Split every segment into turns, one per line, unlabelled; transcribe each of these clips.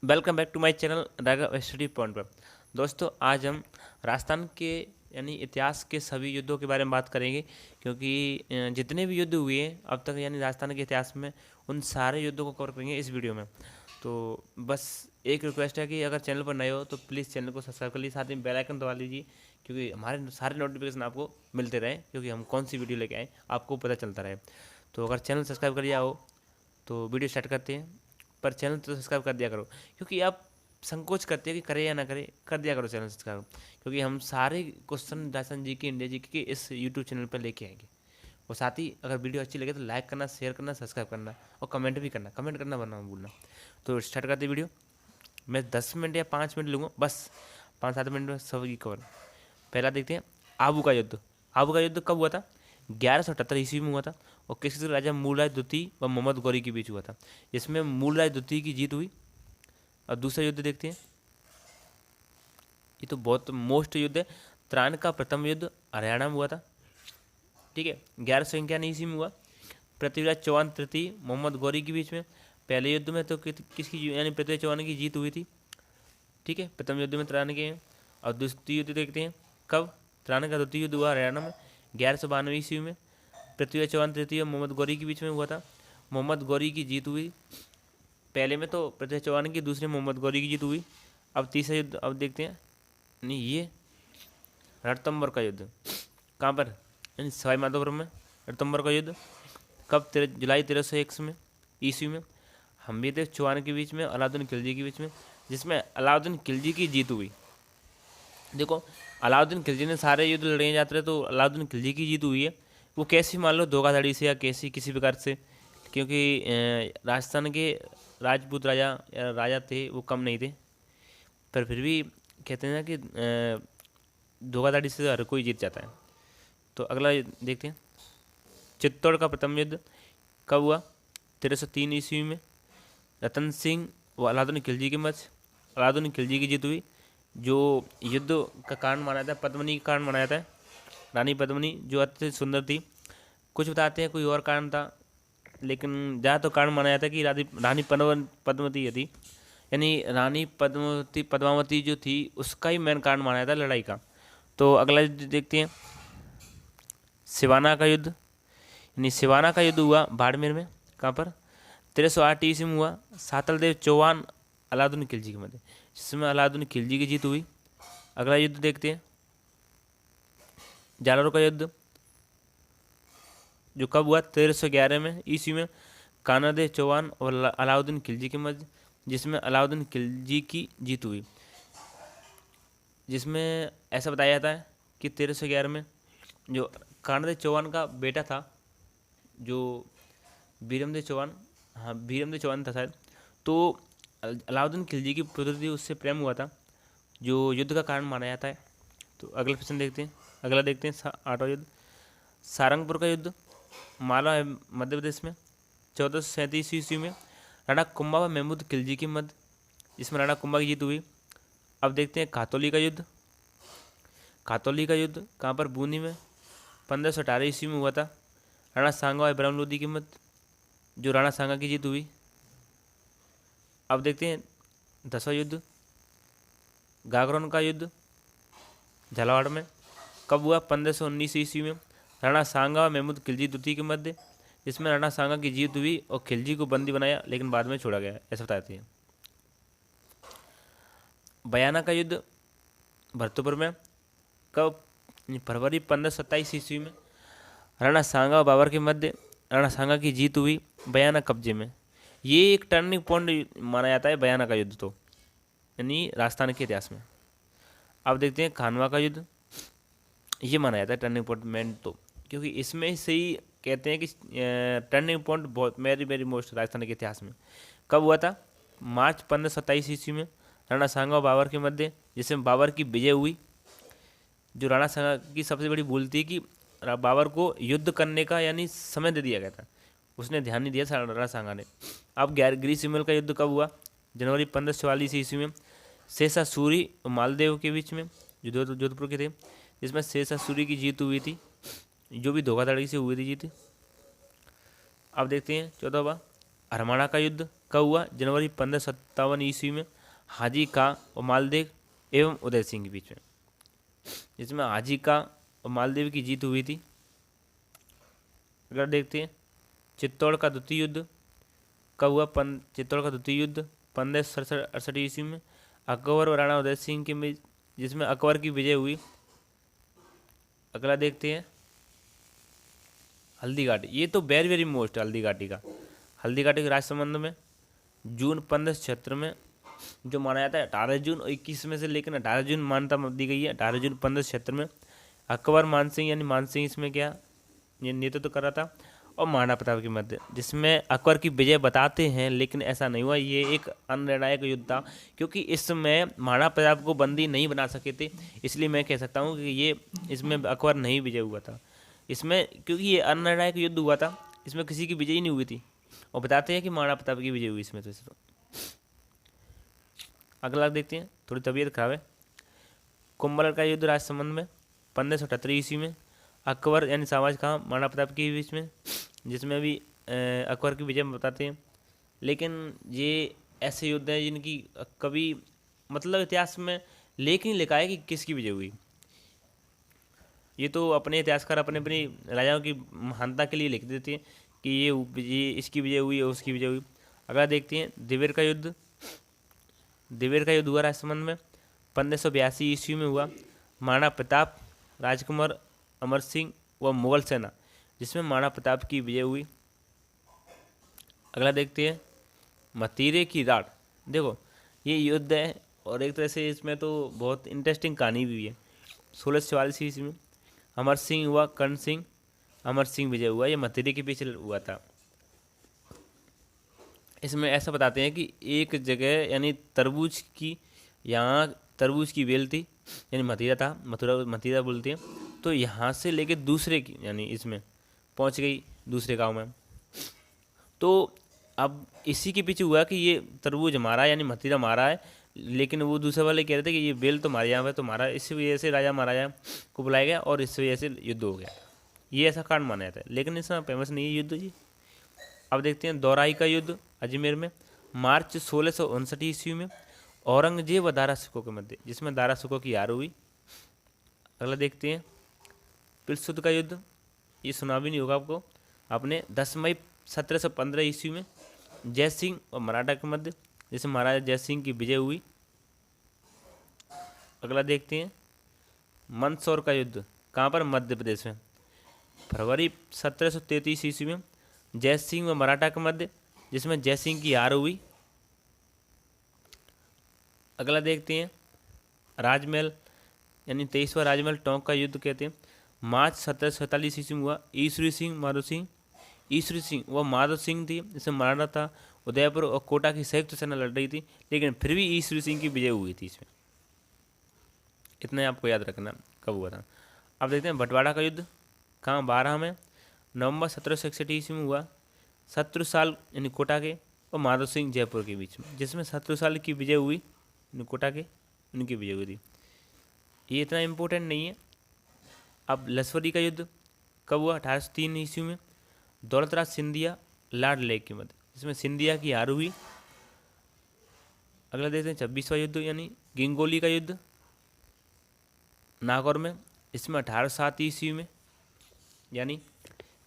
Welcome back to my channel Raghav study point पर। दोस्तों, आज हम राजस्थान के यानी इतिहास के सभी युद्धों के बारे में बात करेंगे, क्योंकि जितने भी युद्ध हुए हैं अब तक यानी राजस्थान के इतिहास में, उन सारे युद्धों को कवर करेंगे इस वीडियो में। तो बस एक रिक्वेस्ट है कि अगर चैनल पर नए हो तो प्लीज़ चैनल को सब्सक्राइब कर लीजिए, साथ में बेल आइकन दबा लीजिए, क्योंकि हमारे सारे नोटिफिकेशन आपको मिलते रहे, क्योंकि हम कौन सी वीडियो लेके आए आपको पता चलता रहे। तो अगर चैनल सब्सक्राइब कर लिया हो तो वीडियो स्टार्ट करते हैं। पर चैनल तो सब्सक्राइब कर दिया करो, क्योंकि आप संकोच करते हो कि करे या ना करे, कर दिया करो चैनल सब्सक्राइब, क्योंकि हम सारे क्वेश्चन राजस्थान जी के, इंडिया जी के इस यूट्यूब चैनल पर लेके आएंगे। और साथ ही अगर वीडियो अच्छी लगे तो लाइक करना, शेयर करना, सब्सक्राइब करना और कमेंट भी करना, कमेंट करना वरना भूलना। तो स्टार्ट करते वीडियो। मैं 10 मिनट या 5 मिनट लूँगा, बस 5-7 मिनट में सब की कवर। पहला देखते हैं आबू का युद्ध। आबू का युद्ध कब हुआ था? 1178 ईस्वी में हुआ था और किसी राजा मूलराज द्वितीय व मोहम्मद गौरी के बीच हुआ था। इसमें मूलराज द्वितीय की जीत हुई। और दूसरा युद्ध देखते हैं, ये तो बहुत मोस्ट युद्ध है। त्राण का प्रथम युद्ध हरियाणा में हुआ था, ठीक है, 1191 ईस्वी में हुआ। पृथ्वीराज चौहान तृतीय मोहम्मद गौरी के बीच में। पहले युद्ध में तो किसकी यानी पृथ्वीराज चौहान की जीत हुई थी, ठीक है, प्रथम युद्ध में त्राण के। और द्वितीय युद्ध देखते हैं कब? त्राण का द्वितीय युद्ध हुआ हरियाणा में 1192 ईस्वी में। पृथ्वीराज चौहान तृतीय मोहम्मद गौरी के बीच में हुआ था। मोहम्मद गौरी की जीत हुई। पहले में तो पृथ्वीराज चौहान की, दूसरे मोहम्मद गौरी की जीत हुई। अब तीसरा युद्ध अब देखते हैं, नहीं ये रणथंभौर का युद्ध। कहाँ पर? यानी सवाई माधोपुर में रणथंभौर का युद्ध कब? जुलाई 1301 में ईस्वी में हम्मीदेव चौहान के बीच में, अलाउद्दीन खिलजी के बीच में, जिसमें अलाउद्दीन खिलजी की जीत हुई। देखो, अलाउद्दीन खिलजी ने सारे युद्ध लड़े जाते रहे, तो अलाउद्दीन खिलजी की जीत हुई है। वो कैसी मान लो धोखाधड़ी से या कैसी किसी प्रकार से, क्योंकि राजस्थान के राजपूत राजा या राजा थे वो कम नहीं थे, पर फिर भी कहते हैं ना कि धोखाधड़ी से हर कोई जीत जाता है। तो अगला देखते हैं, चित्तौड़ का प्रथम युद्ध कब हुआ? 1303 ईस्वी में रतन सिंह व अलाउद्दीन खिलजी के मध्य। अलाउद्दीन खिलजी की जीत हुई। जो युद्ध का कारण माना जाता है, पद्मिनी का कारण माना जाता है, रानी पद्मिनी जो अत्यंत सुंदर थी। कुछ बताते हैं कोई और कारण था, लेकिन ज़्यादा तो कारण माना जाता है कि रानी पद्मावती थी, यानी रानी पद्मावती जो थी उसका ही मेन कारण माना जाता है लड़ाई का। तो अगला युद्ध देखते हैं, सिवाना का युद्ध। यानी सिवाना का युद्ध हुआ बाड़मेर में। कहाँ पर? 1308 ईस्वी में हुआ। सातलदेव चौहान अलाउद्दीन खिलजी के मध्य, जिसमें अलाउद्दीन खिलजी की जीत हुई। अगला युद्ध देखते हैं, जालौर का युद्ध, जो कब हुआ? 1311 में ईस्वी में कानादेव चौहान और अलाउद्दीन खिलजी के मध्य, जिसमें अलाउद्दीन खिलजी की जीत हुई। जिसमें ऐसा बताया जाता है कि 1311 में जो कानादेव चौहान का बेटा था, जो बीरमदेव चौहान, हाँ बीरमदेव चौहान था शायद, तो अलाउद्दीन खिलजी की पुत्री थी, उससे प्रेम हुआ था, जो युद्ध का कारण माना जाता है। तो अगला क्वेश्चन देखते हैं, अगला देखते हैं आठवां युद्ध, सारंगपुर का युद्ध, मालवा मध्य प्रदेश में 1437 ईस्वी में राणा कुंभा व महमूद खिलजी की मध्य, जिसमें राणा कुंभा की जीत हुई। अब देखते हैं खातौली का युद्ध। खातौली का युद्ध कहाँ पर? बूंदी में 1518 ईस्वी में हुआ था। राणा सांगा और इब्राहिम लोदी की मध्य, जो राणा सांगा की जीत हुई। अब देखते हैं 10वां युद्ध, गागरोन का युद्ध, झालावाड़ में कब हुआ? 1519 ईस्वी में राणा सांगा और महमूद खिलजी द्वितीय के मध्य, जिसमें राणा सांगा की जीत हुई और खिलजी को बंदी बनाया, लेकिन बाद में छोड़ा गया, ऐसा बताते हैं। बयाना का युद्ध भरतपुर में कब? फरवरी 1527 ईस्वी में राणा सांगा और बाबर के मध्य, राणा सांगा की जीत हुई बयाना कब्जे में। ये एक टर्निंग पॉइंट माना जाता है बयाना का युद्ध, तो यानी राजस्थान के इतिहास में। अब देखते हैं खानवा का युद्ध, ये माना जाता है टर्निंग पॉइंट तो, क्योंकि इसमें से ही कहते हैं कि टर्निंग पॉइंट बहुत वेरी वेरी मोस्ट राजस्थान के इतिहास में। कब हुआ था? मार्च 1527 ईस्वी में राणा सांगा और बाबर के मध्य, जिसमें बाबर की विजय हुई। जो राणा सांगा की सबसे बड़ी भूल थी कि बाबर को युद्ध करने का यानी समय दे दिया गया था, उसने ध्यान नहीं दिया राणा सांगा ने। अब ग्रीस विमल का युद्ध कब हुआ? जनवरी 1544 ईस्वी में शेषा सूरी और मालदेव के बीच में, जो जोधपुर के थे, जिसमें शेषा सूरी की जीत हुई थी, जो भी धोखाधड़ी से हुई थी जीत। अब देखते हैं 14वां हरमाणा का युद्ध कब हुआ? जनवरी 1557 ईस्वी में हाजी का और मालदेव एवं उदय सिंह के बीच में, जिसमें हाजी का और मालदेव की जीत हुई थी। अगर देखते हैं चित्तौड़ का द्वितीय युद्ध कब हुआ, चित्तौड़ का द्वितीय युद्ध 1567 ईस्वी में अकबर और राणा उदय सिंह के बीच, जिसमें अकबर की विजय हुई। अगला देखते हैं हल्दी घाटी, ये तो very very most Haldi Ghati का। हल्दी घाटी के राजसमंद में जून 1576 में जो माना जाता है 18 जून और 21 में से, लेकिन 18 जून मान्यता दी गई है। 18 जून 1576 में अकबर मानसिंह यानी मानसिंह इसमें क्या ये नेतृत्व कर रहा था, और महाराणा प्रताप के मध्य, जिसमें अकबर की विजय बताते हैं, लेकिन ऐसा नहीं हुआ। ये एक अनिर्णायक युद्ध था, क्योंकि इसमें महाराणा प्रताप को बंदी नहीं बना सके थे, इसलिए मैं कह सकता हूँ कि ये इसमें अकबर नहीं विजय हुआ था इसमें, क्योंकि ये अनिर्णायक युद्ध हुआ था, इसमें किसी की विजय नहीं हुई थी, और बताते हैं कि महाराणा प्रताप की विजय हुई इसमें। तो अगला देखते हैं, थोड़ी तबीयत खराब है। कुंभलगढ़ का युद्ध राजसमंद में 1578 ईस्वी में अकबर यानी शाहबाज खां महाराणा प्रताप के बीच में, जिसमें भी अकबर की विजय बताते हैं। लेकिन ये ऐसे युद्ध हैं जिनकी कभी मतलब इतिहास में लेकिन लिखा है कि किसकी विजय हुई। ये तो अपने इतिहासकार अपने अपनी राजाओं की महानता के लिए लिख देते हैं कि ये इसकी विजय हुई और उसकी विजय हुई। अगला देखते हैं दिवेर का युद्ध। दिवेर का युद्ध हुआ राजसमंद में 1582 ईस्वी में हुआ। महाराणा प्रताप, राजकुमार अमर सिंह व मुगल सेना, जिसमें महाराणा प्रताप की विजय हुई। अगला देखते हैं मतीरे की राड। देखो ये युद्ध है और एक तरह से इसमें तो बहुत इंटरेस्टिंग कहानी भी है। 1644 ईस्वी में अमर सिंह हुआ, कर्ण सिंह अमर सिंह विजय हुआ। ये मतीरे के पीछे हुआ था। इसमें ऐसा बताते हैं कि एक जगह यानी तरबूज की, यहाँ तरबूज की बेल थी यानी मतीरा था, मतीरा बोलते हैं, तो यहाँ से लेके दूसरे की यानी इसमें पहुँच गई दूसरे गांव में। तो अब इसी के पीछे हुआ कि ये तरबूज हमारा यानी मतीरा हमारा है, लेकिन वो दूसरे वाले कह रहे थे कि ये बेल तो हमारे यहाँ है, तो हमारा। इसी वजह से राजा महाराजा को बुलाया गया और इस वजह से युद्ध हो गया। ये ऐसा कारण माना जाता है, लेकिन इसमें फेमस नहीं है युद्ध जी। अब देखते हैं दौराई का युद्ध अजमेर में मार्च 1659 ईस्वी में औरंगजेब व दारा सिकों के मध्य, जिसमें दारा सिकों की हार हुई। अगला देखते हैं पिलसुद का युद्ध। ये सुना भी नहीं होगा आपको आपने। 10 मई 1715 ईस्वी में जय सिंह और मराठा के मध्य, जिसमें महाराजा जय सिंह की विजय हुई। अगला देखते हैं मंदसौर का युद्ध। कहाँ पर? मध्य प्रदेश में। फरवरी 1733 ईस्वी में जय सिंह व मराठा के मध्य, जिसमें जय सिंह की हार हुई। अगला देखते हैं राजमहल यानी 23वां राजमहल टोंक का युद्ध कहते हैं। मार्च 1747 ईस्वी में हुआ। ईश्वरी सिंह व माधव सिंह थी, जिसमें मराठा था। उदयपुर और कोटा की संयुक्त सेना लड़ रही थी, लेकिन फिर भी ईश्वरी सिंह की विजय हुई थी इसमें। इतना ही आपको याद रखना कब हुआ था। अब देखते हैं बंटवारा का युद्ध। कहाँ? 12 में नवंबर 1761 ईस्वी में हुआ। शत्रुसाल यानी कोटा के और माधव सिंह जयपुर के बीच में, जिसमें शत्रुसाल की विजय हुई, कोटा के उनकी विजय हुई थी। ये इतना इम्पोर्टेंट नहीं है। अब लसवरी का युद्ध कब हुआ? 1803 ईस्वी में दौलतराज सिंधिया लार्ड लेक के मध्य, जिसमें सिंधिया की हार हुई। अगला देखते हैं 26वां युद्ध यानी गिंगोली का युद्ध नागौर में, इसमें 1807 ईस्वी में यानी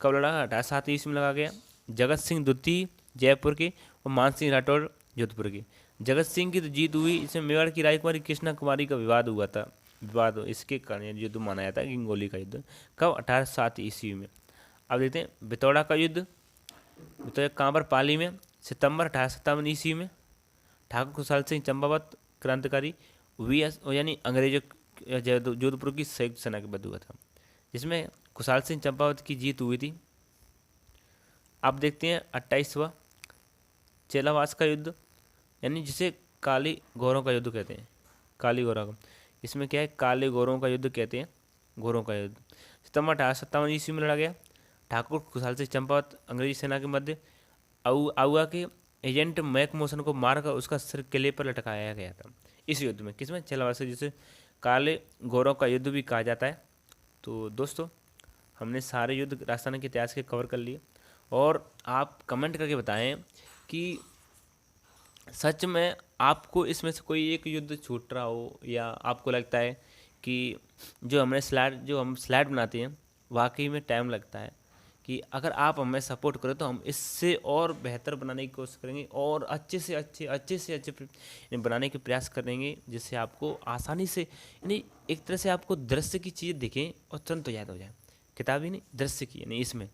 कब लड़ा? 1807 ईस्वी में लगा गया। जगत सिंह द्वितीय जयपुर के और मान सिंह राठौर जोधपुर के। जगत सिंह की तो जीत हुई, इसमें मेवाड़ की राजकुमारी कृष्णा कुमारी का विवाद हुआ था। विवाद इसके कारण युद्ध माना जाता है गिंगोली का युद्ध। कब? 1807 ईस्वी में। अब देखते हैं बितौड़ा का युद्ध। बितौड़ा कहाँ पर? पाली में। सितंबर 1857 ईस्वी में ठाकुर खुशहाल सिंह चंपावत क्रांतिकारी यानी अंग्रेजों जोधपुर की संयुक्त सेना के बद्ध हुआ था, जिसमें खुशहाल सिंह चंपावत की जीत हुई थी। अब देखते हैं 28वां चेलावास का युद्ध यानी जिसे काली गौरों का युद्ध कहते हैं। काली गौरों का, इसमें क्या है? काले गौरों का युद्ध कहते हैं। गौरों का युद्ध सितंबर 1857 ईस्वी में लड़ा गया। ठाकुर खुशहाल सिंह चंपावत अंग्रेजी सेना के मध्य आउआ के एजेंट मैक मोशन को मारकर उसका सिर किले पर लटकाया गया था इस युद्ध में। किसमें? चेलावास, जिसे काले गौरों का युद्ध भी कहा जाता है। तो दोस्तों हमने सारे युद्ध राजस्थान के इतिहास के कवर कर लिए, और आप कमेंट करके बताएं कि सच में आपको इसमें से कोई एक युद्ध छूट रहा हो, या आपको लगता है कि जो हम स्लाइड बनाते हैं वाकई में टाइम लगता है, कि अगर आप हमें सपोर्ट करें तो हम इससे और बेहतर बनाने की कोशिश करेंगे और अच्छे से अच्छे बनाने के प्रयास करेंगे, जिससे आपको आसानी से, यानी एक तरह से आपको दृश्य की चीज़ दिखें और तुरंत तो याद हो जाए, किताब ही नहीं दृश्य की, यानी इसमें।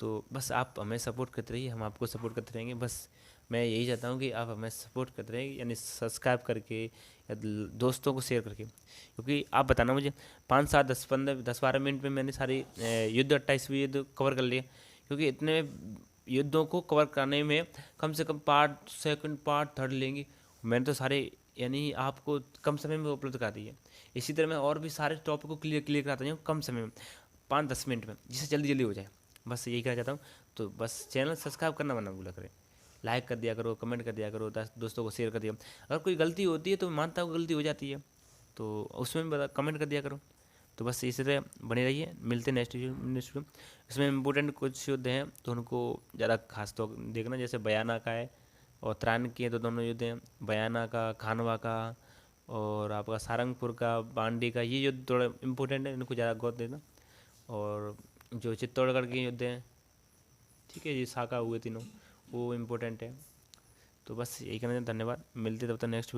तो बस आप हमें सपोर्ट करते रहिए, हम आपको सपोर्ट करते रहेंगे। बस मैं यही चाहता हूँ कि आप हमें सपोर्ट करते रहेंगे, यानी सब्सक्राइब करके या दोस्तों को शेयर करके, क्योंकि आप बताना मुझे 5 7 10 15 10 12 मिनट में मैंने सारी युद्ध 28वीं युद्ध कवर कर लिया, क्योंकि इतने युद्धों को कवर करने में कम से कम पार्ट सेकंड पार्ट थर्ड लेंगे। मैंने तो सारे, यानी आपको कम समय में उपलब्ध करा दी है। इसी तरह मैं और भी सारे टॉपिक को क्लियर कराता हूँ कम समय में, 5 10 मिनट में, जिससे जल्दी जल्दी हो जाए। बस यही कहना चाहता हूँ। तो बस चैनल सब्सक्राइब करना मत भूला करें, लाइक कर दिया करो, कमेंट कर दिया करो, दोस्तों को शेयर कर दिया। अगर कोई गलती होती है तो मैं मानता हूँ गलती हो जाती है, तो उसमें भी कमेंट कर दिया करो। तो बस इसी तरह बने रहिए, मिलते हैं नेक्स्ट वीडियो। इसमें इंपॉर्टेंट कुछ युद्ध हैं तो उनको ज़्यादा खास तो देखना, जैसे बयाना का है और त्रान के, तो दोनों युद्ध हैं, बयाना का, खानवा का, और आपका सारंगपुर का, बांडी का, ये युद्ध थोड़ा इंपॉर्टेंट है, इनको ज़्यादा गौर देना। और जो चित्तौड़गढ़ के युद्ध हैं, ठीक है, ये साका हुए तीनों, वो इम्पोर्टेंट है। तो बस यही कहना, धन्यवाद, मिलते तब तक नेक्स्ट